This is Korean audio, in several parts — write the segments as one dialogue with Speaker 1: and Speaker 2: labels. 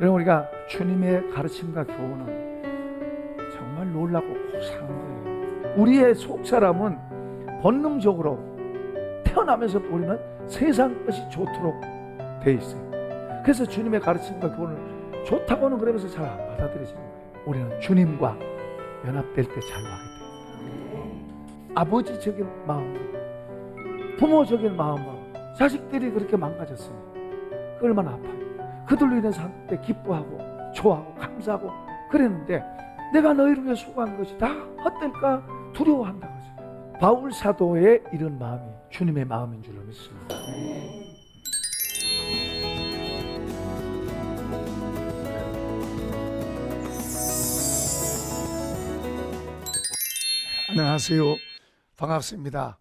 Speaker 1: 여러분, 우리가 주님의 가르침과 교훈은 정말 놀랍고 고상한 거예요. 우리의 속사람은 본능적으로 태어나면서 우리는 세상 것이 좋도록 돼 있어요. 그래서 주님의 가르침과 교훈을 좋다고는 그러면서 잘 안 받아들여지는 거예요. 우리는 주님과 연합될 때 자유하게 돼요. 아버지적인 마음으로, 부모적인 마음으로 자식들이 그렇게 망가졌어요. 그 얼마나 아파요. 그들로 인해서 한때 기뻐하고 좋아하고 감사하고 그랬는데 내가 너희를 위해 수고한 것이 다 헛될까 두려워한다 그러죠. 바울 사도의 이런 마음이 주님의 마음인 줄로 믿습니다. 안녕하세요. 반갑습니다.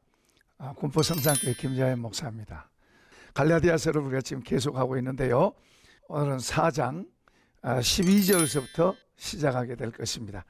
Speaker 1: 군포성산교회 김자현 목사입니다. 갈라디아서를 우리가 지금 계속하고 있는데요. 오늘은 4장 12절에서부터 시작하게 될 것입니다.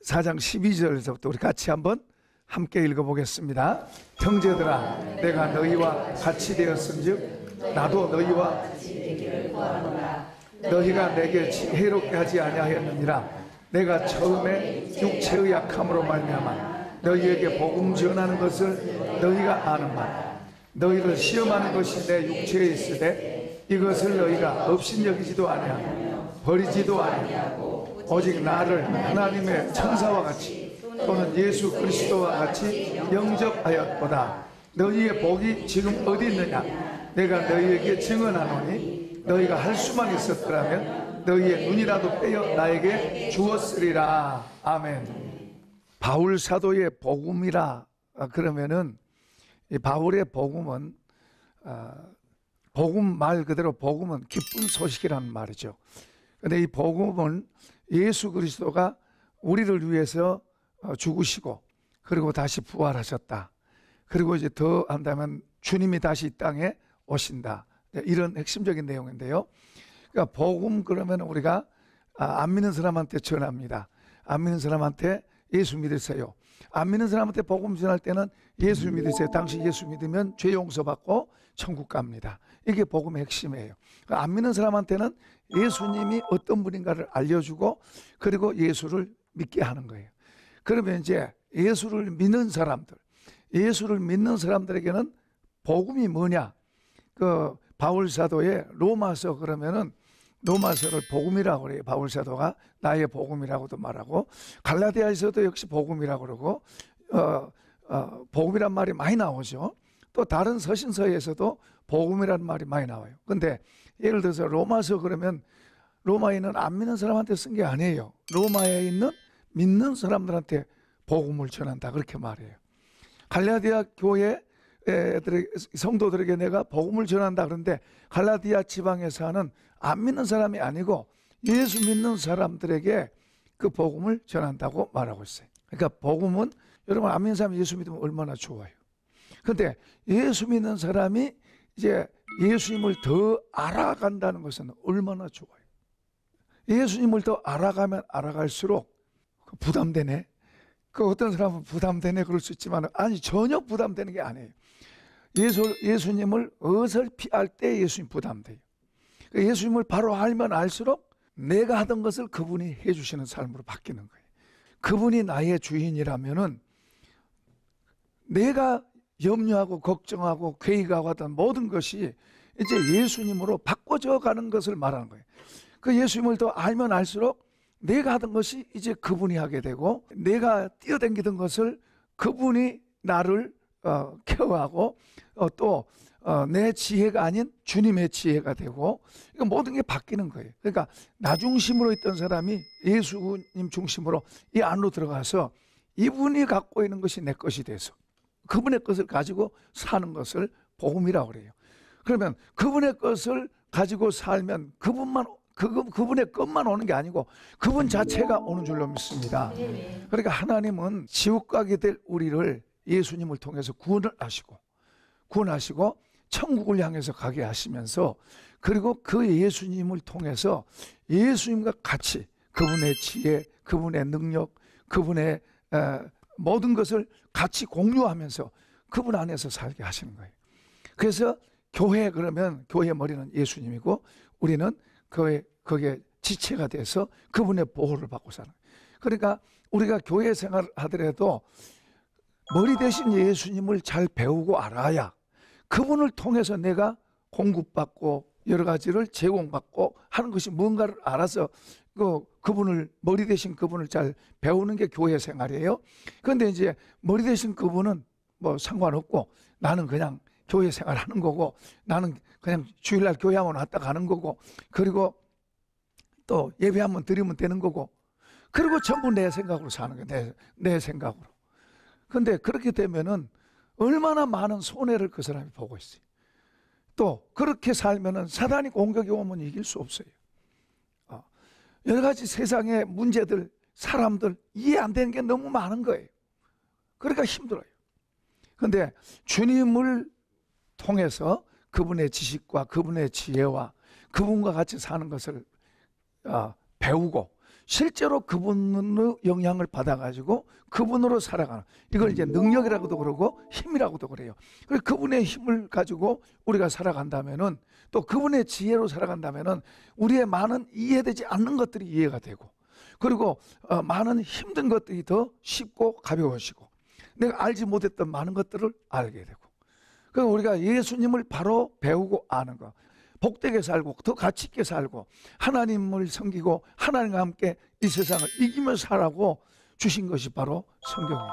Speaker 1: 4장 12절에서부터 우리 같이 한번 함께 읽어보겠습니다. 형제들아, 내가 너희와 같이 되었은즉 나도 너희와 같이 되기를 구하노라. 너희가 내게 해롭게 하지 아니하였느니라. 내가 처음에 육체의 약함으로 말미암아 너희에게 복음 전하는 것을 너희가 아는 바라. 너희를 시험하는 것이 내 육체에 있으되 이것을 너희가 업신여기지도 아니하고 버리지도 아니하고 오직 나를 하나님의 천사와 같이 또는 예수 그리스도와 같이 영접하였도다. 너희의 복이 지금 어디 있느냐? 내가 너희에게 증언하노니 너희가 할 수만 있었더라면 너희의 눈이라도 빼어 나에게 주었으리라. 아멘. 바울 사도의 복음이라 그러면은 이 바울의 복음은 복음 말 그대로 복음은 기쁜 소식이라는 말이죠. 그런데 이 복음은 예수 그리스도가 우리를 위해서 죽으시고 그리고 다시 부활하셨다. 그리고 이제 더 한다면 주님이 다시 이 땅에 오신다. 이런 핵심적인 내용인데요. 그러니까 복음 그러면 우리가 안 믿는 사람한테 전합니다. 안 믿는 사람한테 예수 믿으세요. 안 믿는 사람한테 복음 전할 때는 예수 믿으세요. 당시 예수 믿으면 죄 용서받고 천국 갑니다. 이게 복음의 핵심이에요. 안 믿는 사람한테는 예수님이 어떤 분인가를 알려주고 그리고 예수를 믿게 하는 거예요. 그러면 이제 예수를 믿는 사람들에게는 복음이 뭐냐? 그 바울 사도의 로마서 그러면은 로마서를 복음이라고 그래요. 바울 사도가 나의 복음이라고도 말하고 갈라디아에서도 역시 복음이라고 그러고 복음이란 말이 많이 나오죠. 또 다른 서신서에서도 복음이라는 말이 많이 나와요. 근데 예를 들어서 로마서 그러면 로마에는 안 믿는 사람한테 쓴 게 아니에요. 로마에 있는 믿는 사람들한테 복음을 전한다 그렇게 말해요. 갈라디아 교회 성도들에게 내가 복음을 전한다 그런데 갈라디아 지방에 사는 안 믿는 사람이 아니고 예수 믿는 사람들에게 그 복음을 전한다고 말하고 있어요. 그러니까 복음은 여러분 안 믿는 사람이 예수 믿으면 얼마나 좋아요. 그런데 예수 믿는 사람이 이제 예수님을 더 알아간다는 것은 얼마나 좋아요. 예수님을 더 알아가면 알아갈수록 부담되네. 그 어떤 사람은 부담되네 그럴 수 있지만 아니 전혀 부담되는 게 아니에요. 예수님을 어설피할 때 예수님 부담돼요. 예수님을 바로 알면 알수록 내가 하던 것을 그분이 해주시는 삶으로 바뀌는 거예요. 그분이 나의 주인이라면은 내가 염려하고 걱정하고 괴이하고 하던 모든 것이 이제 예수님으로 바꿔져 가는 것을 말하는 거예요. 그 예수님을 더 알면 알수록 내가 하던 것이 이제 그분이 하게 되고 내가 뛰어다니던 것을 그분이 나를 케어하고 또 내 지혜가 아닌 주님의 지혜가 되고 이거 모든 게 바뀌는 거예요. 그러니까 나 중심으로 있던 사람이 예수님 중심으로 이 안으로 들어가서 이분이 갖고 있는 것이 내 것이 돼서 그분의 것을 가지고 사는 것을 복음이라고 그래요. 그러면 그분의 것을 가지고 살면 그분의 것만 오는 게 아니고 그분 자체가 오는 줄로 믿습니다. 그러니까 하나님은 지옥 가게 될 우리를 예수님을 통해서 구원하시고 천국을 향해서 가게 하시면서 그리고 그 예수님을 통해서 예수님과 같이 그분의 지혜, 그분의 능력, 그분의 모든 것을 같이 공유하면서 그분 안에서 살게 하시는 거예요. 그래서 교회 그러면 교회의 머리는 예수님이고 우리는 거기에 지체가 돼서 그분의 보호를 받고 사는 거예요. 그러니까 우리가 교회 생활을 하더라도 머리 대신 예수님을 잘 배우고 알아야 그분을 통해서 내가 공급받고 여러 가지를 제공받고 하는 것이 뭔가를 알아서 그분을 머리 대신 그분을 잘 배우는 게 교회 생활이에요. 그런데 이제 머리 대신 그분은 뭐 상관없고 나는 그냥 교회 생활하는 거고 나는 그냥 주일날 교회 한번 왔다 가는 거고 그리고 또 예배 한번 드리면 되는 거고 그리고 전부 내 생각으로 사는 거예요. 내 생각으로. 그런데 그렇게 되면은 얼마나 많은 손해를 그 사람이 보고 있어요. 또 그렇게 살면은 사단이 공격이 오면 이길 수 없어요. 여러 가지 세상의 문제들, 사람들 이해 안 되는 게 너무 많은 거예요. 그러니까 힘들어요. 그런데 주님을 통해서 그분의 지식과 그분의 지혜와 그분과 같이 사는 것을 배우고 실제로 그분의 영향을 받아가지고 그분으로 살아가는 이걸 이제 능력이라고도 그러고 힘이라고도 그래요. 그래서 그분의 힘을 가지고 우리가 살아간다면은 또 그분의 지혜로 살아간다면은 우리의 많은 이해되지 않는 것들이 이해가 되고 그리고 많은 힘든 것들이 더 쉽고 가벼워지고 내가 알지 못했던 많은 것들을 알게 되고 그러니까 우리가 예수님을 바로 배우고 아는 거 복되게 살고 더 가치 있게 살고 하나님을 섬기고 하나님과 함께 이 세상을 이기며 살라고 주신 것이 바로 성경이에요.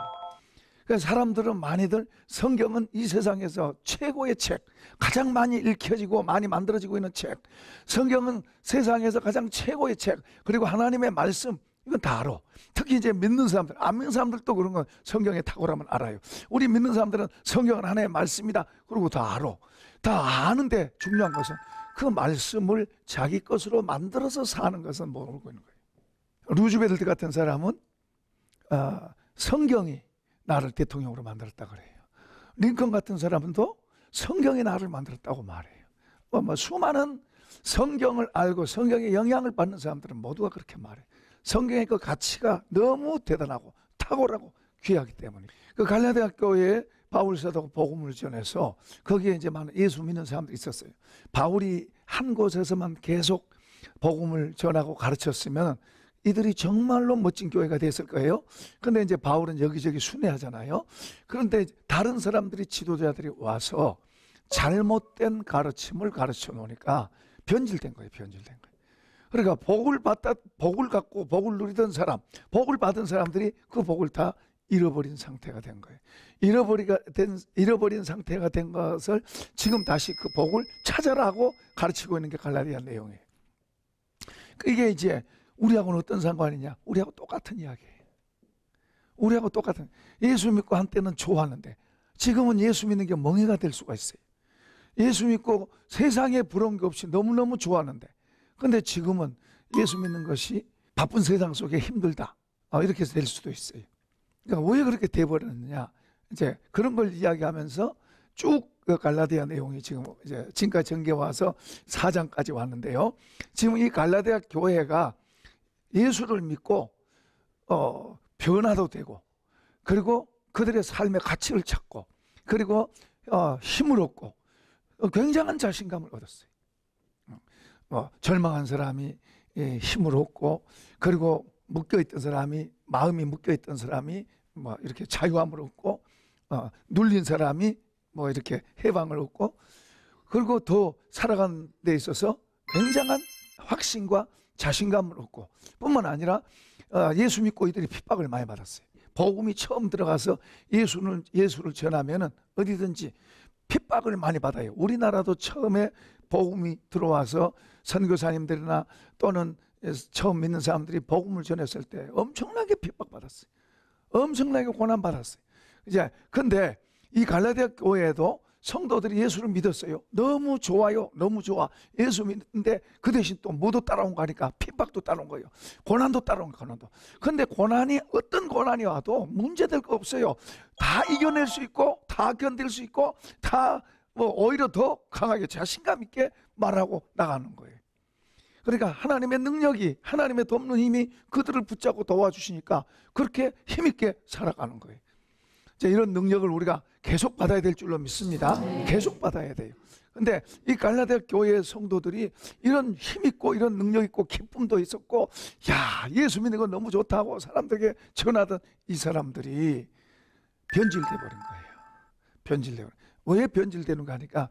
Speaker 1: 그래서 사람들은 많이들 성경은 이 세상에서 최고의 책, 가장 많이 읽혀지고 많이 만들어지고 있는 책, 성경은 세상에서 가장 최고의 책, 그리고 하나님의 말씀 이건 다 알아. 특히 이제 믿는 사람들, 안 믿는 사람들도 그런 건 성경의 탁월함을 알아요. 우리 믿는 사람들은 성경은 하나님의 말씀이다. 그리고 다 알아. 다 아는데 중요한 것은 그 말씀을 자기 것으로 만들어서 사는 것은 모르고 있는 거예요. 루즈벨트 같은 사람은 성경이 나를 대통령으로 만들었다 그래요. 링컨 같은 사람도 성경이 나를 만들었다고 말해요. 수많은 성경을 알고 성경의 영향을 받는 사람들은 모두가 그렇게 말해요. 성경의 그 가치가 너무 대단하고 탁월하고 귀하기 때문에 그 갈라디아 교회에 바울 사도가 복음을 전해서 거기에 이제 많은 예수 믿는 사람들이 있었어요. 바울이 한 곳에서만 계속 복음을 전하고 가르쳤으면 이들이 정말로 멋진 교회가 됐을 거예요. 그런데 이제 바울은 여기저기 순회하잖아요. 그런데 다른 사람들이 지도자들이 와서 잘못된 가르침을 가르쳐 놓으니까 변질된 거예요. 변질된 거예요. 그러니까 복을 갖고 복을 누리던 사람, 복을 받은 사람들이 그 복을 다 잃어버린 상태가 된 거예요. 잃어버린 상태가 된 것을 지금 다시 그 복을 찾아라 하고 가르치고 있는 게 갈라디아 내용이에요. 이게 이제 우리하고는 어떤 상관이냐? 우리하고 똑같은 이야기예요. 우리하고 똑같은. 예수 믿고 한때는 좋았는데 지금은 예수 믿는 게 멍해가 될 수가 있어요. 예수 믿고 세상에 부러운 게 없이 너무너무 좋았는데 근데 지금은 예수 믿는 것이 바쁜 세상 속에 힘들다. 이렇게 될 수도 있어요. 그러니까 왜 그렇게 돼버렸느냐? 이제 그런 걸 이야기하면서 쭉 그 갈라디아 내용이 지금 이제 지금까지 전개 와서 4장까지 왔는데요. 지금 이 갈라디아 교회가 예수를 믿고 변화도 되고 그리고 그들의 삶의 가치를 찾고 그리고 힘을 얻고 굉장한 자신감을 얻었어요. 절망한 사람이 힘을 얻고 그리고 묶여있던 사람이 마음이 묶여있던 사람이 이렇게 자유함을 얻고 눌린 사람이 이렇게 해방을 얻고 그리고 더 살아가는 데 있어서 굉장한 확신과 자신감을 얻고 뿐만 아니라 예수 믿고 이들이 핍박을 많이 받았어요. 복음이 처음 들어가서 예수를 전하면은 어디든지 핍박을 많이 받아요. 우리나라도 처음에 복음이 들어와서 선교사님들이나 또는 처음 믿는 사람들이 복음을 전했을 때 엄청나게 핍박받았어요. 엄청나게 고난받았어요. 이제 근데 이 갈라디아 교회에도 성도들이 예수를 믿었어요. 너무 좋아요. 너무 좋아. 예수 믿는데 그 대신 또 뭐도 따라온 거니까 핍박도 따라온 거예요. 고난도 따라온 거예요. 고난도. 근데 어떤 고난이 와도 문제될 거 없어요. 다 이겨낼 수 있고 다 견딜 수 있고 다 오히려 더 강하게 자신감 있게 말하고 나가는 거예요. 그러니까 하나님의 능력이 하나님의 돕는 힘이 그들을 붙잡고 도와주시니까 그렇게 힘있게 살아가는 거예요. 자, 이런 능력을 우리가 계속 받아야 될 줄로 믿습니다. 계속 받아야 돼요. 근데 이 갈라디아 교회의 성도들이 이런 힘 있고 이런 능력 있고 기쁨도 있었고, 야, 예수 믿는 거 너무 좋다고 사람들에게 전하던 이 사람들이 변질돼 버린 거예요. 변질돼 버린. 왜 변질되는가 하니까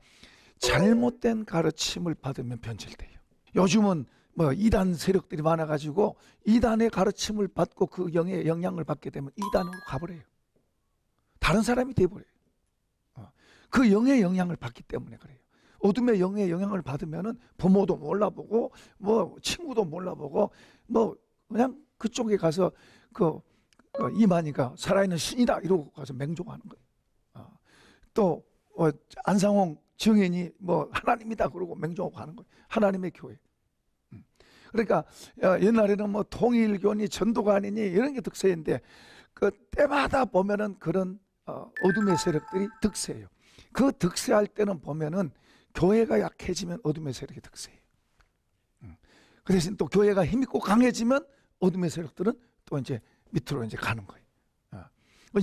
Speaker 1: 잘못된 가르침을 받으면 변질돼요. 요즘은 뭐 이단 세력들이 많아가지고 이단의 가르침을 받고 그 영의 영향을 받게 되면 이단으로 가버려요. 다른 사람이 돼버려요. 그 영의 영향을 받기 때문에 그래요. 어둠의 영의 영향을 받으면은 부모도 몰라보고 뭐 친구도 몰라보고 뭐 그냥 그쪽에 가서 이만희가 살아있는 신이다 이러고 가서 맹종하는 거예요. 또 안상홍 증인이 뭐 하나님이다 그러고 맹종하고 하는 거예요. 하나님의 교회. 그러니까 옛날에는 뭐 통일교니 전도관이니 이런 게 득세인데 그 때마다 보면은 그런 어둠의 세력들이 득세해요. 그 득세할 때는 보면은 교회가 약해지면 어둠의 세력이 득세해요. 그 대신 또 교회가 힘있고 강해지면 어둠의 세력들은 또 이제 밑으로 이제 가는 거예요.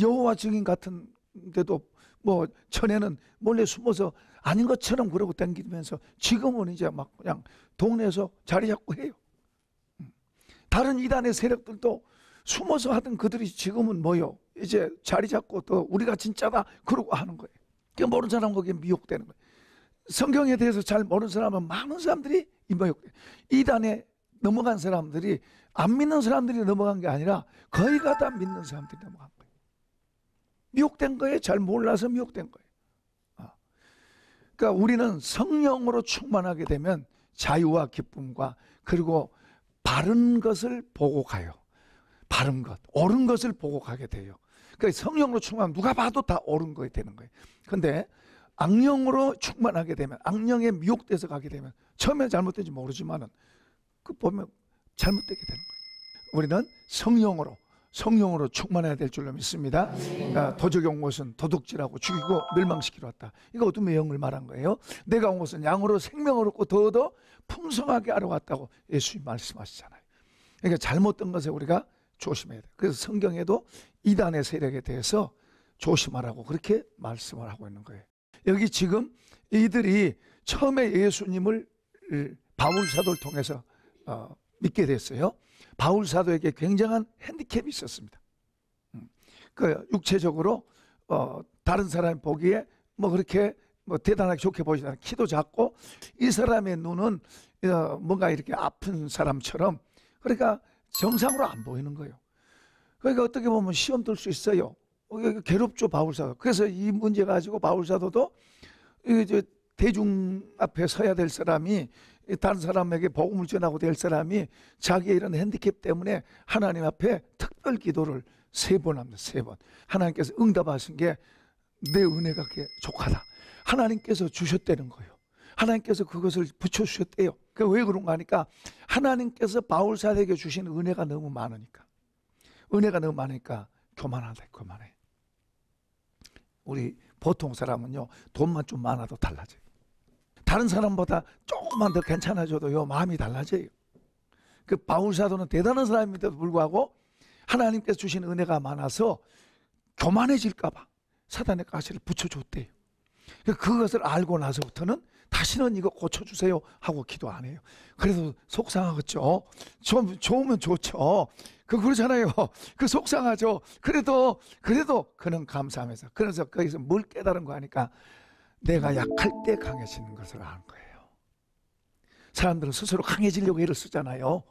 Speaker 1: 여호와 증인 같은 데도 뭐 전에는 몰래 숨어서 아닌 것처럼 그러고 다니면서 지금은 이제 막 그냥 동네에서 자리 잡고 해요. 다른 이단의 세력들도 숨어서 하던 그들이 지금은 뭐요? 이제 자리 잡고 또 우리가 진짜다 그러고 하는 거예요. 그 모르는 사람은 거기에 미혹되는 거예요. 성경에 대해서 잘 모르는 사람은 많은 사람들이 미혹돼요. 이단에 넘어간 사람들이 안 믿는 사람들이 넘어간 게 아니라 거의가 다 믿는 사람들이 넘어간 거예요. 미혹된 거예요. 잘 몰라서 미혹된 거예요. 그러니까 우리는 성령으로 충만하게 되면 자유와 기쁨과 그리고 바른 것을 보고 가요. 바른 것, 옳은 것을 보고 가게 돼요. 그러니까 성령으로 충만하면 누가 봐도 다 옳은 거에 되는 거예요. 근데 악령으로 충만하게 되면, 악령에 미혹돼서 가게 되면 처음에 잘못된지 모르지만은 그 보면 잘못되게 되는 거예요. 우리는 성령으로 충만해야 될 줄로 믿습니다. 도적이 온 것은 도둑질하고 죽이고 멸망시키러 왔다. 이거 어둠의 영을 말한 거예요. 내가 온 것은 양으로 생명을 얻고 더더 풍성하게 하러 왔다고 예수님이 말씀하시잖아요. 그러니까 잘못된 것에 우리가 조심해야 돼요. 그래서 성경에도 이단의 세력에 대해서 조심하라고 그렇게 말씀을 하고 있는 거예요. 여기 지금 이들이 처음에 예수님을 바울 사도를 통해서 믿게 됐어요. 바울 사도에게 굉장한 핸디캡이 있었습니다. 그 육체적으로 다른 사람이 보기에 뭐 그렇게 뭐 대단하게 좋게 보이지 않아요. 키도 작고 이 사람의 눈은 뭔가 이렇게 아픈 사람처럼, 그러니까 정상으로 안 보이는 거예요. 그러니까 어떻게 보면 시험 들 수 있어요. 괴롭죠, 바울 사도. 그래서 이 문제 가지고 바울 사도도 이제 대중 앞에 서야 될 사람이, 다른 사람에게 복음을 전하고 될 사람이 자기의 이런 핸디캡 때문에 하나님 앞에 특별 기도를 3번 합니다. 3번. 하나님께서 응답하신 게 내 은혜가 족하다. 하나님께서 주셨다는 거예요. 하나님께서 그것을 붙여주셨대요. 왜 그런가 하니까 하나님께서 바울 사도에게 주신 은혜가 너무 많으니까. 은혜가 너무 많으니까 교만하다. 교만해. 우리 보통 사람은요, 돈만 좀 많아도 달라져요. 다른 사람보다 조금만 더 괜찮아져도요, 마음이 달라져요. 그 바울 사도는 대단한 사람임에도 불구하고 하나님께서 주신 은혜가 많아서 교만해질까봐 사단의 가시를 붙여줬대요. 그것을 알고 나서부터는 다시는 이거 고쳐주세요 하고 기도 안 해요. 그래도 속상하겠죠. 좋으면 좋죠. 그러잖아요. 속상하죠. 그래도 그는 감사하면서. 그래서 거기서 뭘 깨달은 거 하니까 내가 약할 때 강해지는 것을 아는 거예요. 사람들은 스스로 강해지려고 애를 쓰잖아요.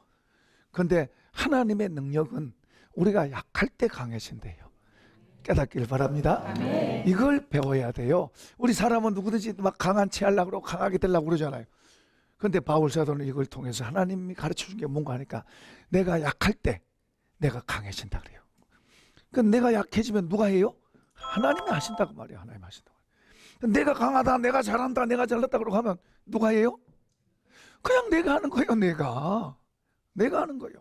Speaker 1: 그런데 하나님의 능력은 우리가 약할 때 강해진대요. 깨닫길 바랍니다. 이걸 배워야 돼요. 우리 사람은 누구든지 막 강한 체 하려고 그러고 강하게 되려고 그러잖아요. 그런데 바울 사도는 이걸 통해서 하나님이 가르쳐 준 게 뭔가 하니까 내가 약할 때 내가 강해진다 그래요. 내가 약해지면 누가 해요? 하나님이 하신다고 말이에요. 하나님이 하신다고. 내가 강하다, 내가 잘한다, 내가 잘났다 그러고 하면 누가 해요? 그냥 내가 하는 거예요. 내가 하는 거예요.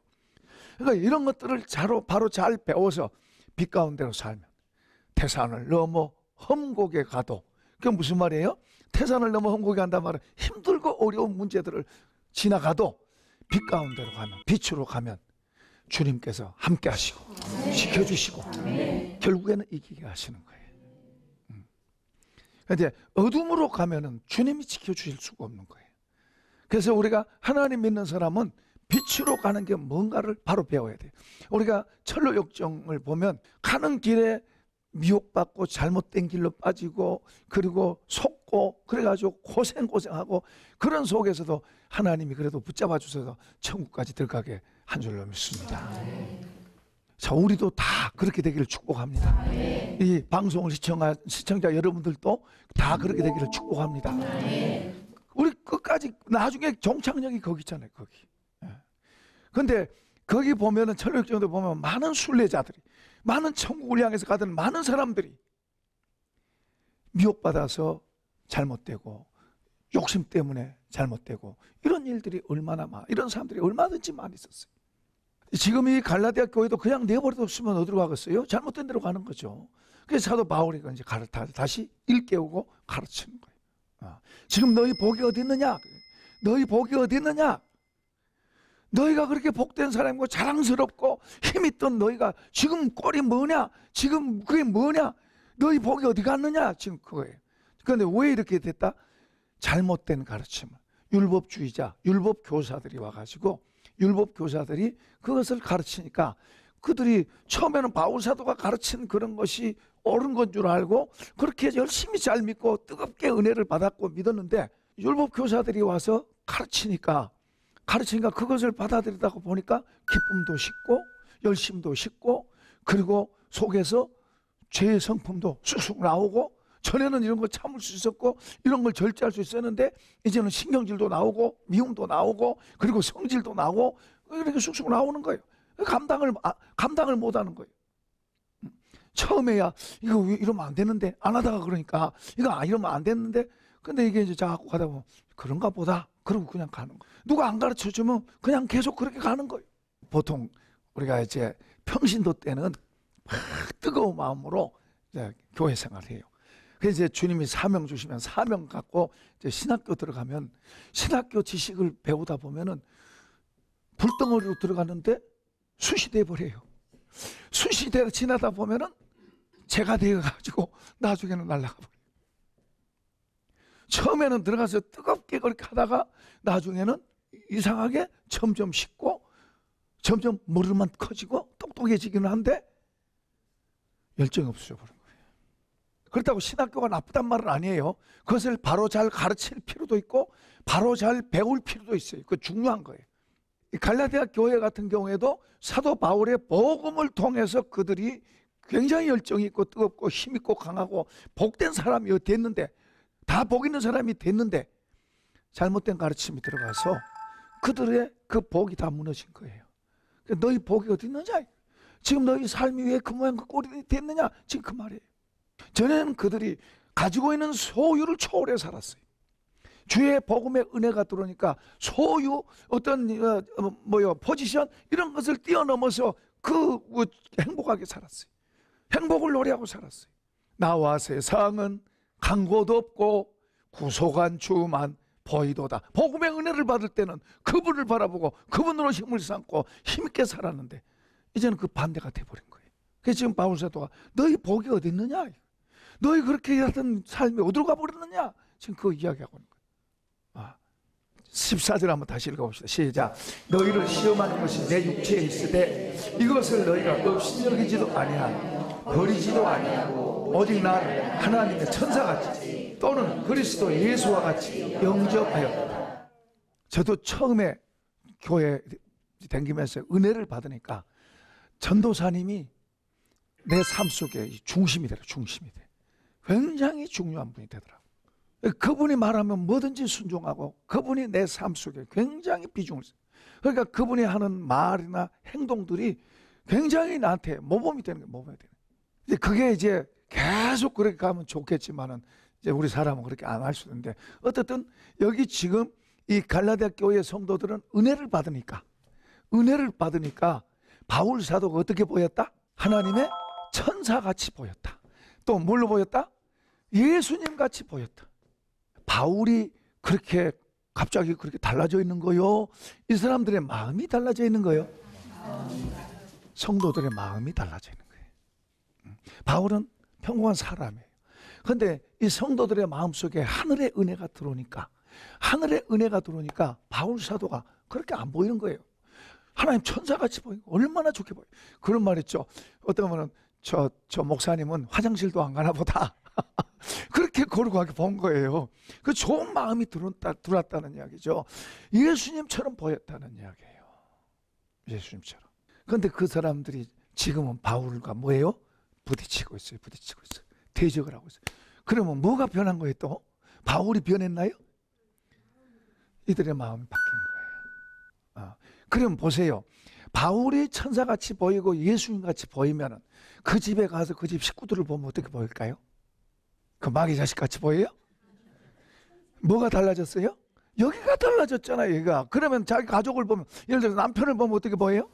Speaker 1: 그러니까 이런 것들을 바로 잘 배워서 빛 가운데로 살면 태산을 넘어 험곡에 가도, 그게 무슨 말이에요? 태산을 넘어 험곡에 간단 말은 힘들고 어려운 문제들을 지나가도 빛 가운데로 가면, 빛으로 가면 주님께서 함께 하시고 지켜주시고 결국에는 이기게 하시는 거예요. 그런데 어둠으로 가면은 주님이 지켜주실 수가 없는 거예요. 그래서 우리가 하나님 믿는 사람은 빛으로 가는 게 뭔가를 바로 배워야 돼요. 우리가 철로 역정을 보면 가는 길에 미혹받고 잘못된 길로 빠지고 그리고 속고 그래가지고 고생하고 그런 속에서도 하나님이 그래도 붙잡아 주셔서 천국까지 들어가게 한 줄로 믿습니다. 자, 우리도 다 그렇게 되기를 축복합니다. 이 방송을 시청자 여러분들도 다 그렇게 되기를 축복합니다. 우리 끝까지 나중에 종착역이 거기 있잖아요. 거기. 그런데 거기 보면은 철로역정도 보면 많은 순례자들이, 많은 천국을 향해서 가던 많은 사람들이 미혹받아서 잘못되고 욕심 때문에 잘못되고 이런 일들이 얼마나 많아, 이런 사람들이 얼마든지 많이 있었어요. 지금 이 갈라디아 교회도 그냥 내버려뒀으면 어디로 가겠어요? 잘못된 데로 가는 거죠. 그래서 사도 바울이 이제 다시 일깨우고 가르치는 거예요. 지금 너희 복이 어디 있느냐? 너희 복이 어디 있느냐? 너희가 그렇게 복된 사람이고 자랑스럽고 힘있던 너희가 지금 꼴이 뭐냐? 지금 그게 뭐냐? 너희 복이 어디 갔느냐? 지금 그거예요. 그런데 왜 이렇게 됐다? 잘못된 가르침을 율법주의자, 율법교사들이 와가지고 율법교사들이 그것을 가르치니까 그들이 처음에는 바울사도가 가르친 그런 것이 옳은 건 줄 알고 그렇게 열심히 잘 믿고 뜨겁게 은혜를 받았고 믿었는데 율법교사들이 와서 가르치니까 그것을 받아들이다 보니까 기쁨도 식고 열심도 식고 그리고 속에서 죄의 성품도 쑥쑥 나오고 전에는 이런 거 참을 수 있었고 이런 걸 절제할 수 있었는데 이제는 신경질도 나오고 미움도 나오고 그리고 성질도 나오고 이렇게 쑥쑥 나오는 거예요. 감당을 못하는 거예요. 처음에야 이거 이러면 안 되는데 안 하다가 그러니까 이거 이러면 안 됐는데 근데 이게 이제 자꾸 가다 보면 그런가 보다 그러고 그냥 가는 거예요. 누가 안 가르쳐 주면 그냥 계속 그렇게 가는 거예요. 보통 우리가 이제 평신도 때는 막 뜨거운 마음으로 이제 교회 생활을 해요. 그래서 이제 주님이 사명 주시면 사명 갖고 이제 신학교 들어가면 신학교 지식을 배우다 보면은 불덩어리로 들어가는데 숯이 돼버려요. 숯이 돼 지나다 보면은 재가 되어가지고 나중에는 날아가 버려요. 처음에는 들어가서 뜨겁게 그렇게 하다가 나중에는 이상하게 점점 식고 점점 머리만 커지고 똑똑해지기는 한데 열정이 없어져 버린 거예요. 그렇다고 신학교가 나쁘단 말은 아니에요. 그것을 바로 잘 가르칠 필요도 있고 바로 잘 배울 필요도 있어요. 그거 중요한 거예요. 갈라디아 교회 같은 경우에도 사도 바울의 복음을 통해서 그들이 굉장히 열정이 있고 뜨겁고 힘있고 강하고 복된 사람이 됐는데 다 복 있는 사람이 됐는데 잘못된 가르침이 들어가서 그들의 그 복이 다 무너진 거예요. 너희 복이 어디 있느냐? 지금 너희 삶이 왜 그 모양 그 꼴이 됐느냐? 지금 그 말이에요. 전에는 그들이 가지고 있는 소유를 초월해 살았어요. 주의 복음의 은혜가 들어오니까 소유 어떤 포지션 이런 것을 뛰어넘어서 행복하게 살았어요. 행복을 노래하고 살았어요. 나와 세상은 간 곳 없고 구속한 주만 보이도다. 복음의 은혜를 받을 때는 그분을 바라보고 그분으로 힘을 삼고 힘있게 살았는데 이제는 그 반대가 돼버린 거예요. 그래서 지금 바울사도가 너희 복이 어디 있느냐? 너희 그렇게 하던 삶이 어디로 가버렸느냐? 지금 그거 이야기하고 있는 거예요. 14절 한번 다시 읽어봅시다. 시작. 너희를 시험하는 것이 내 육체에 있으되 이것을 너희가 없이 여기지도 아니하고 버리지도 아니하고 오직 나를 하나님의 천사같이 또는 그리스도 예수와 같이 영접하였다. 저도 처음에 교회 다니면서 은혜를 받으니까 전도사님이 내 삶 속에 중심이 되더라. 중심이 돼. 굉장히 중요한 분이 되더라고요. 그분이 말하면 뭐든지 순종하고 그분이 내 삶 속에 굉장히 비중을 써요. 그러니까 그분이 하는 말이나 행동들이 굉장히 나한테 모범이 되는 거예요. 모범이 되는 거예요. 그게 이제 계속 그렇게 가면 좋겠지만은 이제 우리 사람은 그렇게 안 할 수 있는데 어쨌든 여기 지금 이 갈라디아 교회 성도들은 은혜를 받으니까 바울 사도가 어떻게 보였다? 하나님의 천사같이 보였다. 또 뭘로 보였다? 예수님같이 보였다. 바울이 그렇게 갑자기 그렇게 달라져 있는 거요? 이 사람들의 마음이 달라져 있는 거요? 성도들의 마음이 달라지는 거예요. 바울은 평범한 사람이에요. 그런데 이 성도들의 마음속에 하늘의 은혜가 들어오니까, 바울 사도가 그렇게 안 보이는 거예요. 하나님 천사같이 보이고 얼마나 좋게 보여요. 그런 말 있죠. 어떤 분은 저 목사님은 화장실도 안 가나 보다. 그렇게 거룩하게 본 거예요. 그 좋은 마음이 들어왔다는 이야기죠. 예수님처럼 보였다는 이야기예요. 예수님처럼. 그런데 그 사람들이 지금은 바울과 뭐예요? 부딪히고 있어요. 대적을 하고 있어요. 그러면 뭐가 변한 거예요 또? 바울이 변했나요? 이들의 마음이 바뀐 거예요. 그럼 보세요. 바울이 천사같이 보이고 예수님같이 보이면 그 집에 가서 그 집 식구들을 보면 어떻게 보일까요? 그 마귀 자식같이 보여요? 뭐가 달라졌어요? 여기가 달라졌잖아요. 여기가. 그러면 자기 가족을 보면, 예를 들어서 남편을 보면 어떻게 보여요?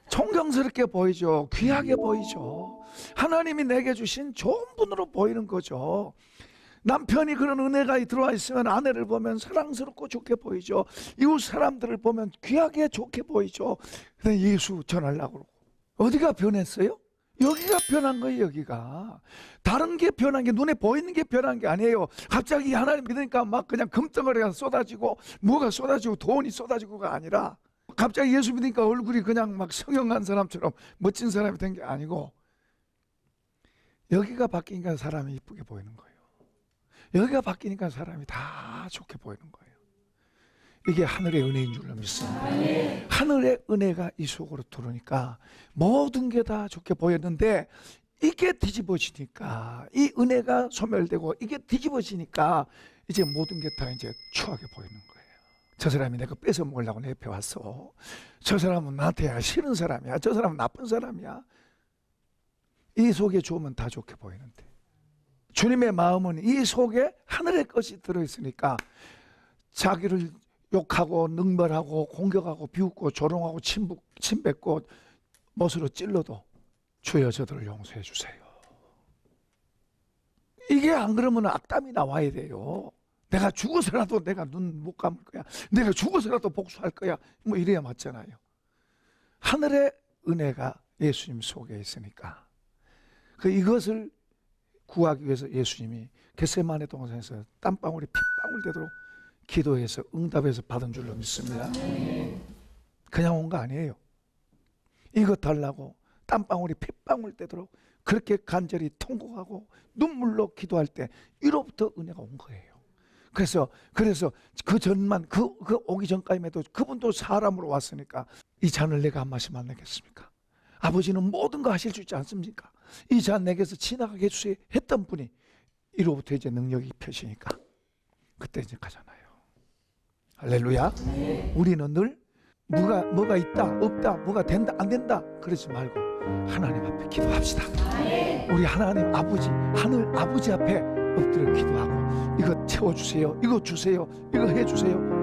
Speaker 1: 존경스럽게 보이죠. 귀하게 보이죠. 하나님이 내게 주신 좋은 분으로 보이는 거죠. 남편이 그런 은혜가 들어와 있으면 아내를 보면 사랑스럽고 좋게 보이죠. 이웃 사람들을 보면 귀하게 좋게 보이죠. 근데 예수 전하려고 그러고. 어디가 변했어요? 여기가 변한 거예요. 여기가. 다른 게 변한 게, 눈에 보이는 게 변한 게 아니에요. 갑자기 하나님 믿으니까 막 그냥 금덩어리가 쏟아지고 뭐가 쏟아지고 돈이 쏟아지고가 아니라, 갑자기 예수 믿으니까 얼굴이 그냥 막 성형한 사람처럼 멋진 사람이 된 게 아니고, 여기가 바뀌니까 사람이 이쁘게 보이는 거예요. 여기가 바뀌니까 사람이 다 좋게 보이는 거예요. 이게 하늘의 은혜인 줄로 믿습니다. 하늘의 은혜가 이 속으로 들어오니까 모든 게 다 좋게 보였는데, 이게 뒤집어지니까, 이 은혜가 소멸되고 이게 뒤집어지니까 이제 모든 게 다 이제 추하게 보이는 거예요. 저 사람이 내가 뺏어 먹으려고 내 옆에 왔어. 저 사람은 나한테 싫은 사람이야. 저 사람은 나쁜 사람이야. 이 속에 좋으면 다 좋게 보이는데, 주님의 마음은 이 속에 하늘의 것이 들어있으니까 자기를 욕하고 능멸하고 공격하고 비웃고 조롱하고 침뱉고 못으로 찔러도 주여 저들을 용서해 주세요. 이게 안 그러면 악담이 나와야 돼요. 내가 죽어서라도 내가 눈 못 감을 거야. 내가 죽어서라도 복수할 거야. 뭐 이래야 맞잖아요. 하늘의 은혜가 예수님 속에 있으니까 이것을 구하기 위해서 예수님이 겟세마네 동산에서 땀방울이 핏방울 되도록 기도해서 응답해서 받은 줄로 믿습니다. 그냥 온 거 아니에요. 이것 달라고 땀방울이 핏방울 되도록 그렇게 간절히 통곡하고 눈물로 기도할 때 이로부터 은혜가 온 거예요. 그래서 그 전만 그 오기 전까지도 그분도 사람으로 왔으니까 이 잔을 내가 한 마시면 안 되겠습니까? 아버지는 모든 거 하실 수 있지 않습니까? 이 잔 내게서 지나가게 해주세요 했던 분이 이로부터 이제 능력이 펴시니까 그때 이제 가잖아요. 할렐루야. 우리는 늘 뭐가 있다 없다 뭐가 된다 안 된다 그러지 말고 하나님 앞에 기도합시다. 우리 하나님 아버지, 하늘 아버지 앞에 엎드려 기도하고 이거 채워주세요, 이거 주세요, 이거 해주세요